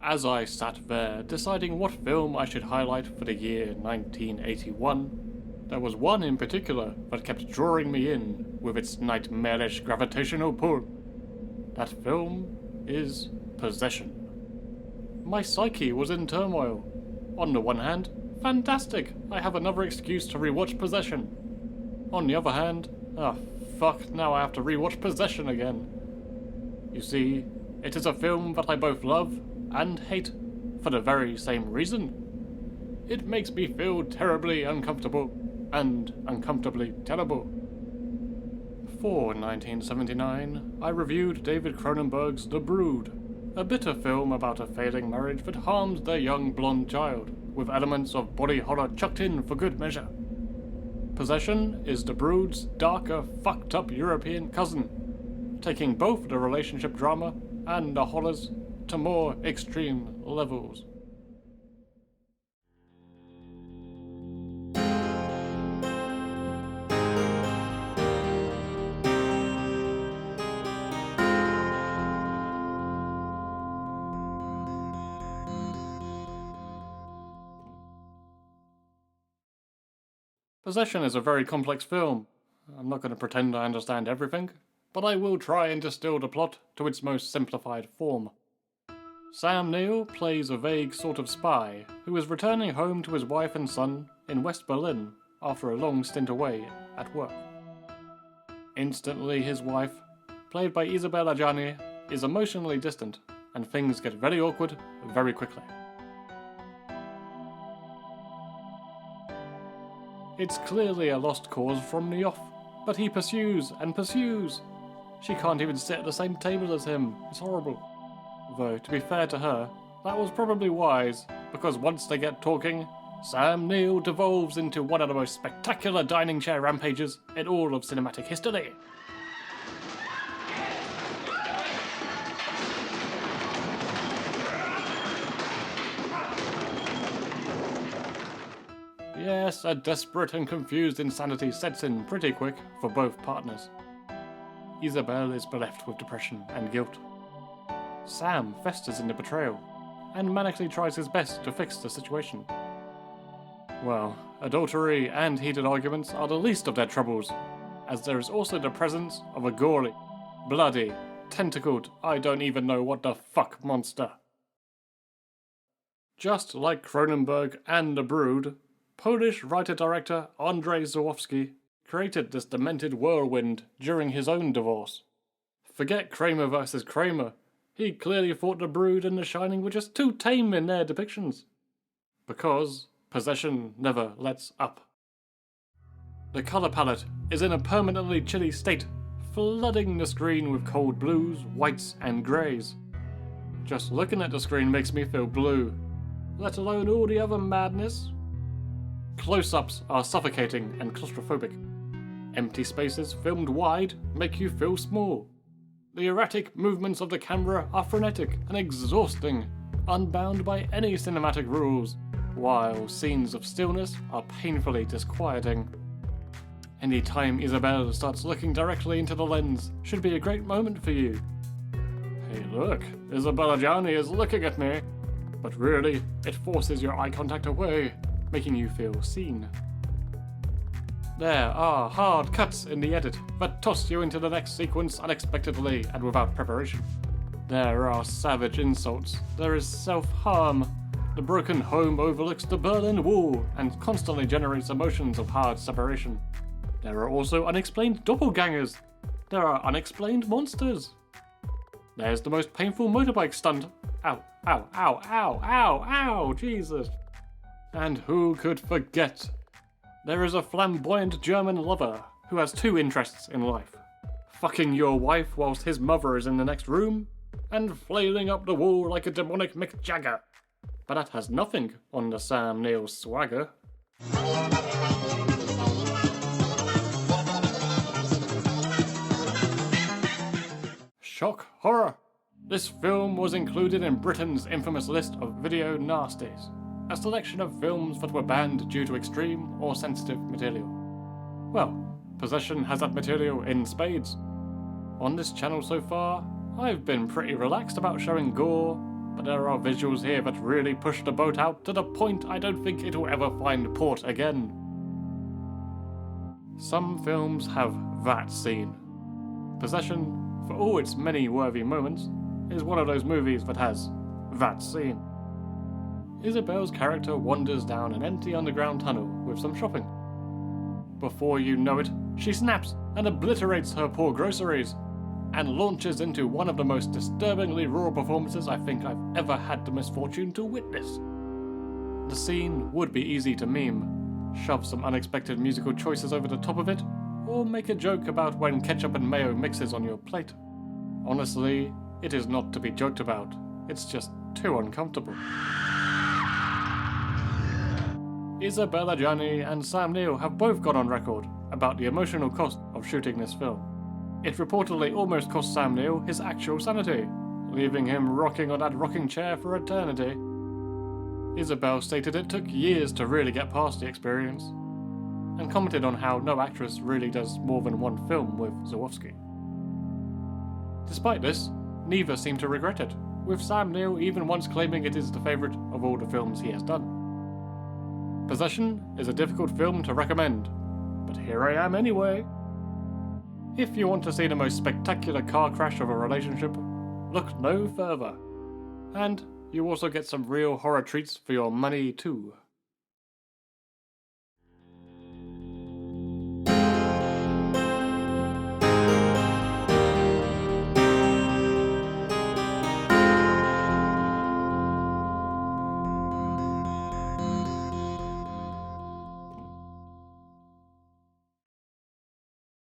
As I sat there deciding what film I should highlight for the year 1981, there was one in particular that kept drawing me in with its nightmarish gravitational pull. That film is Possession. My psyche was in turmoil. On the one hand, fantastic, I have another excuse to rewatch Possession. On the other hand, fuck, now I have to rewatch Possession again. You see, it is a film that I both love and hate for the very same reason. It makes me feel terribly uncomfortable and uncomfortably terrible. For 1979, I reviewed David Cronenberg's The Brood, a bitter film about a failing marriage that harms their young blonde child, with elements of body horror chucked in for good measure. Possession is The Brood's darker, fucked up European cousin, taking both the relationship drama and the horrors to more extreme levels. Possession is a very complex film. I'm not going to pretend I understand everything, but I will try and distill the plot to its most simplified form. Sam Neill plays a vague sort of spy who is returning home to his wife and son in West Berlin after a long stint away at work. Instantly his wife, played by Isabelle Adjani, is emotionally distant, and things get very awkward very quickly. It's clearly a lost cause from the off, but he pursues and pursues. She can't even sit at the same table as him. It's horrible. Though, to be fair to her, that was probably wise, because once they get talking, Sam Neill devolves into one of the most spectacular dining chair rampages in all of cinematic history. Yes, a desperate and confused insanity sets in pretty quick for both partners. Isabelle is bereft with depression and guilt. Sam festers in the betrayal, and manically tries his best to fix the situation. Well, adultery and heated arguments are the least of their troubles, as there is also the presence of a gory, bloody, tentacled, I don't even know what the fuck monster. Just like Cronenberg and The Brood, Polish writer-director Andrzej Zulawski created this demented whirlwind during his own divorce. Forget Kramer versus Kramer. He clearly thought The Brood and The Shining were just too tame in their depictions. Because Possession never lets up. The colour palette is in a permanently chilly state, flooding the screen with cold blues, whites and greys. Just looking at the screen makes me feel blue, let alone all the other madness. Close-ups are suffocating and claustrophobic. Empty spaces filmed wide make you feel small. The erratic movements of the camera are frenetic and exhausting, unbound by any cinematic rules, while scenes of stillness are painfully disquieting. Any time Isabelle starts looking directly into the lens should be a great moment for you. Hey look, Isabelle Adjani is looking at me! But really, it forces your eye contact away, making you feel seen. There are hard cuts in the edit that toss you into the next sequence unexpectedly and without preparation. There are savage insults, there is self-harm. The broken home overlooks the Berlin Wall and constantly generates emotions of hard separation. There are also unexplained doppelgangers. There are unexplained monsters. There's the most painful motorbike stunt. Ow, ow, ow, ow, ow, ow, Jesus. And who could forget? There is a flamboyant German lover who has two interests in life. Fucking your wife whilst his mother is in the next room, and flailing up the wall like a demonic Mick Jagger. But that has nothing on the Sam Neill swagger. Shock horror! This film was included in Britain's infamous list of video nasties, a selection of films that were banned due to extreme or sensitive material. Well, Possession has that material in spades. On this channel so far, I've been pretty relaxed about showing gore, but there are visuals here that really push the boat out to the point I don't think it will ever find port again. Some films have that scene. Possession, for all its many worthy moments, is one of those movies that has that scene. Isabelle's character wanders down an empty underground tunnel with some shopping. Before you know it, she snaps and obliterates her poor groceries, and launches into one of the most disturbingly raw performances I think I've ever had the misfortune to witness. The scene would be easy to meme, shove some unexpected musical choices over the top of it, or make a joke about when ketchup and mayo mixes on your plate. Honestly, it is not to be joked about, it's just too uncomfortable. Isabelle Adjani and Sam Neill have both gone on record about the emotional cost of shooting this film. It reportedly almost cost Sam Neill his actual sanity, leaving him rocking on that rocking chair for eternity. Isabelle stated it took years to really get past the experience, and commented on how no actress really does more than one film with Zulawski. Despite this, neither seem to regret it, with Sam Neill even once claiming it is the favourite of all the films he has done. Possession is a difficult film to recommend, but here I am anyway. If you want to see the most spectacular car crash of a relationship, look no further. And you also get some real horror treats for your money too.